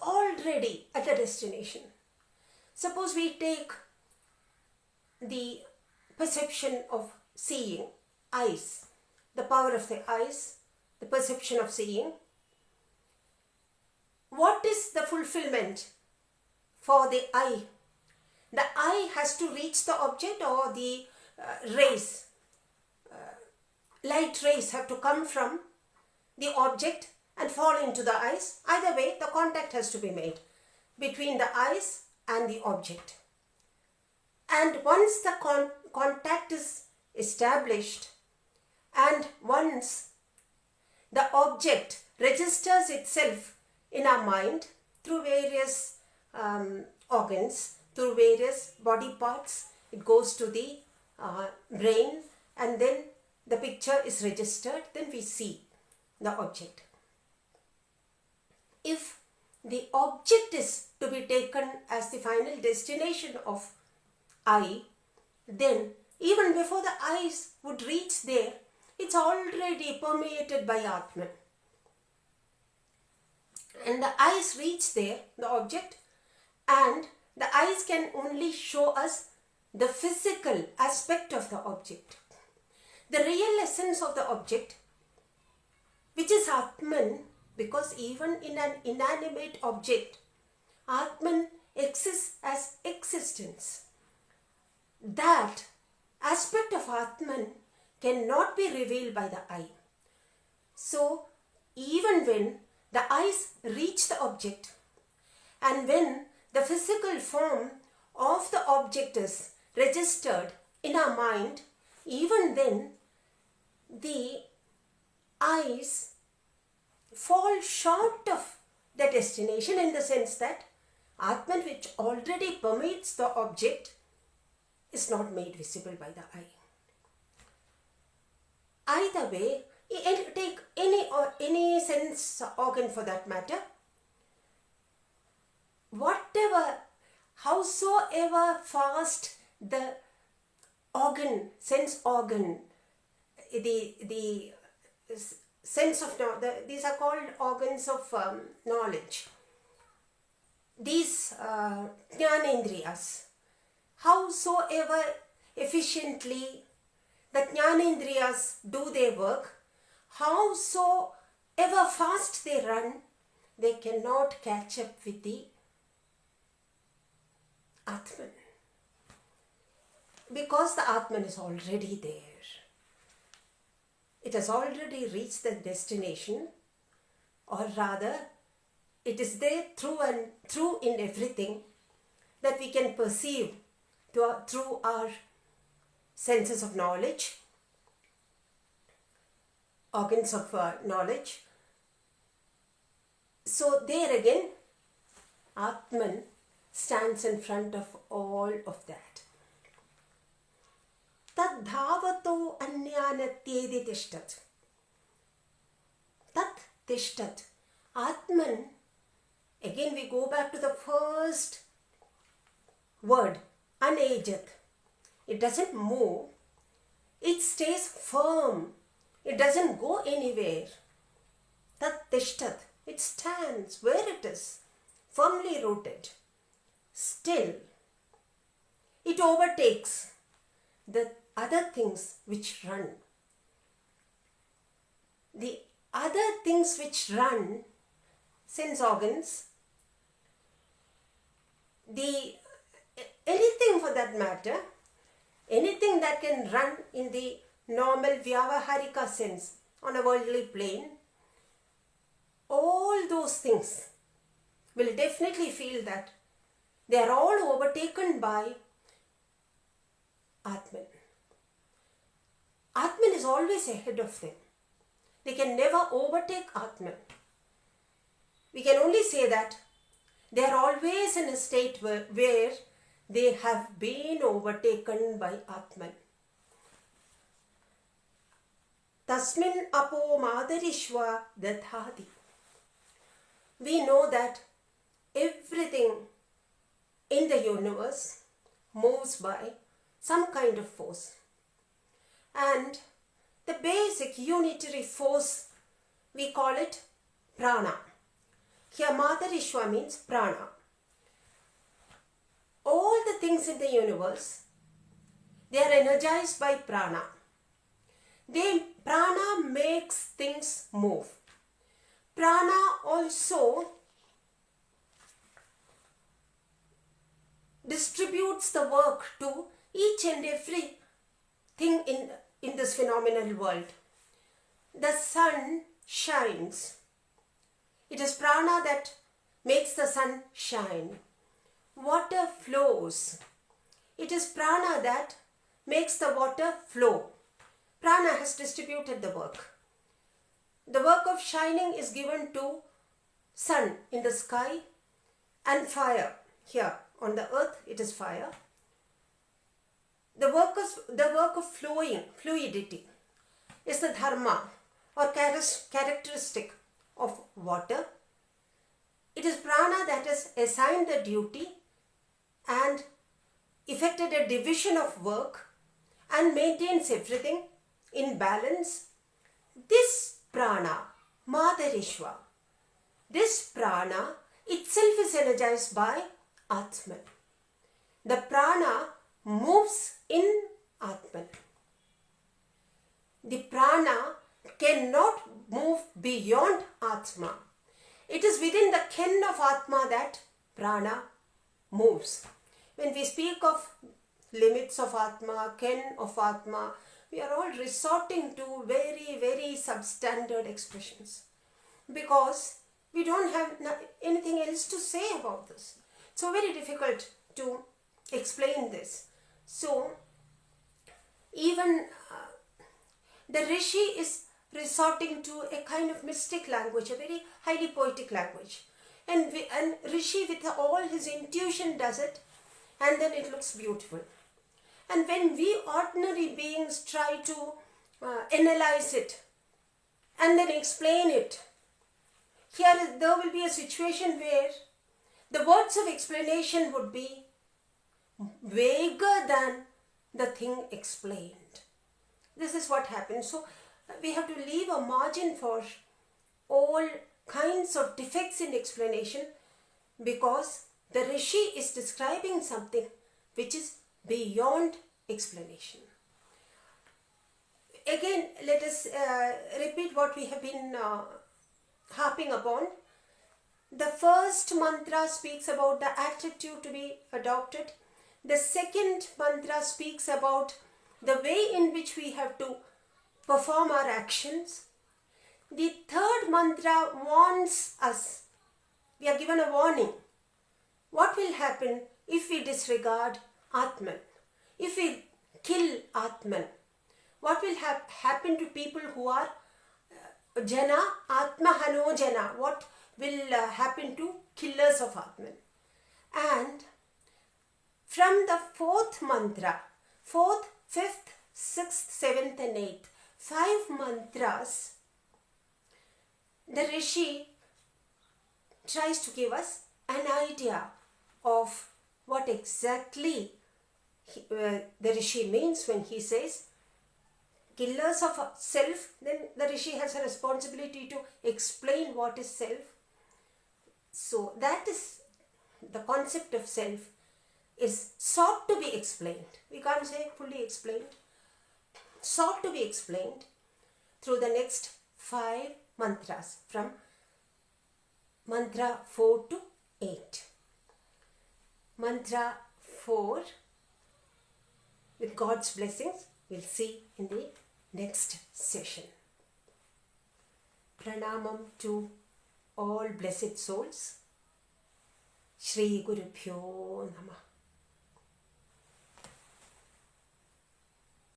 already at the destination. Suppose we take the perception of seeing, eyes, the power of the eyes, the perception of seeing. What is the fulfillment for the eye? The eye has to reach the object, or the rays, light rays have to come from the object and fall into the eyes. Either way, the contact has to be made between the eyes and the object. And once the contact is established, and once the object registers itself in our mind through various organs, through various body parts, it goes to the brain, and then the picture is registered, then we see the object. If the object is to be taken as the final destination of eye, then even before the eyes would reach there, it's already permeated by Atman. And the eyes reach there, the object, and the eyes can only show us the physical aspect of the object. The real essence of the object, which is Atman, because even in an inanimate object, Atman exists as existence. That aspect of Atman cannot be revealed by the eye. So, even when the eyes reach the object, and when the physical form of the object is registered in our mind, even then the eyes fall short of the destination, in the sense that Atman, which already permeates the object, is not made visible by the eye. Either way, take any sense organ for that matter, howsoever fast the organ, sense organ, the sense of these are called organs of knowledge. These jnanendriyas, howsoever efficiently the jnanendriyas do their work, howsoever fast they run, they cannot catch up with the Atman. Because the Atman is already there. It has already reached the destination, or rather, it is there through and through in everything that we can perceive through our senses of knowledge, organs of knowledge. So there again, Atman stands in front of all of that. Tad dhavato anyanatyedi tishtat. Tat tishtat. Atman, again we go back to the first word, unaged. It doesn't move. It stays firm. It doesn't go anywhere. Tat tishtat. It stands where it is, firmly rooted. Still, it overtakes the other things which run. The other things which run, sense organs, anything for that matter, anything that can run in the normal vyavaharika sense on a worldly plane, all those things will definitely feel that they are all overtaken by Atman. Atman is always ahead of them. They can never overtake Atman. We can only say that they are always in a state where they have been overtaken by Atman. Tasmin apo madarishva dadhati. We know that everything in the universe moves by some kind of force. And the basic unitary force, we call it prana. Here Madarishwa means prana. All the things in the universe, they are energized by prana. Prana makes things move. Prana also distributes the work to each and every thing in this phenomenal world. The sun shines. It is prana that makes the sun shine. Water flows. It is prana that makes the water flow. Prana has distributed the work. The work of shining is given to sun in the sky and fire. Here on the earth it is fire. The work of flowing, fluidity, is the dharma or characteristic of water. It is prana that has assigned the duty and effected a division of work and maintains everything in balance. This prana, Madarishwa, this prana itself is energized by Atman. The prana moves in Atman. The prana cannot move beyond Atma. It is within the ken of Atma that prana moves. When we speak of limits of Atma, ken of Atma, we are all resorting to very, very substandard expressions because we don't have anything else to say about this. It's so very difficult to explain this. So, even the Rishi is resorting to a kind of mystic language, a very highly poetic language. And Rishi with all his intuition does it, and then it looks beautiful. And when we ordinary beings try to analyze it and then explain it, there will be a situation where the words of explanation would be vaguer than the thing explained. This is what happens. So we have to leave a margin for all kinds of defects in explanation because the Rishi is describing something which is beyond explanation. Again, let us repeat what we have been harping upon. The first mantra speaks about the attitude to be adopted. The second mantra speaks about the way in which we have to perform our actions. The third mantra warns us. We are given a warning. What will happen if we disregard Atman? If we kill Atman? What will happen to people who are Jana, Atma Hano Jana? What will happen to killers of Atman? And from the fourth mantra, fourth, fifth, sixth, seventh and eighth, 5 mantras, the Rishi tries to give us an idea of what exactly the Rishi means when he says killers of self. Then the Rishi has a responsibility to explain what is self. So that is the concept of self is sought to be explained. We can't say fully explained. Sought to be explained through the next 5 mantras from mantra 4 to 8. Mantra 4, with God's blessings, we'll see in the next session. Pranamam to all blessed souls. Shri Gurubhyo Namah.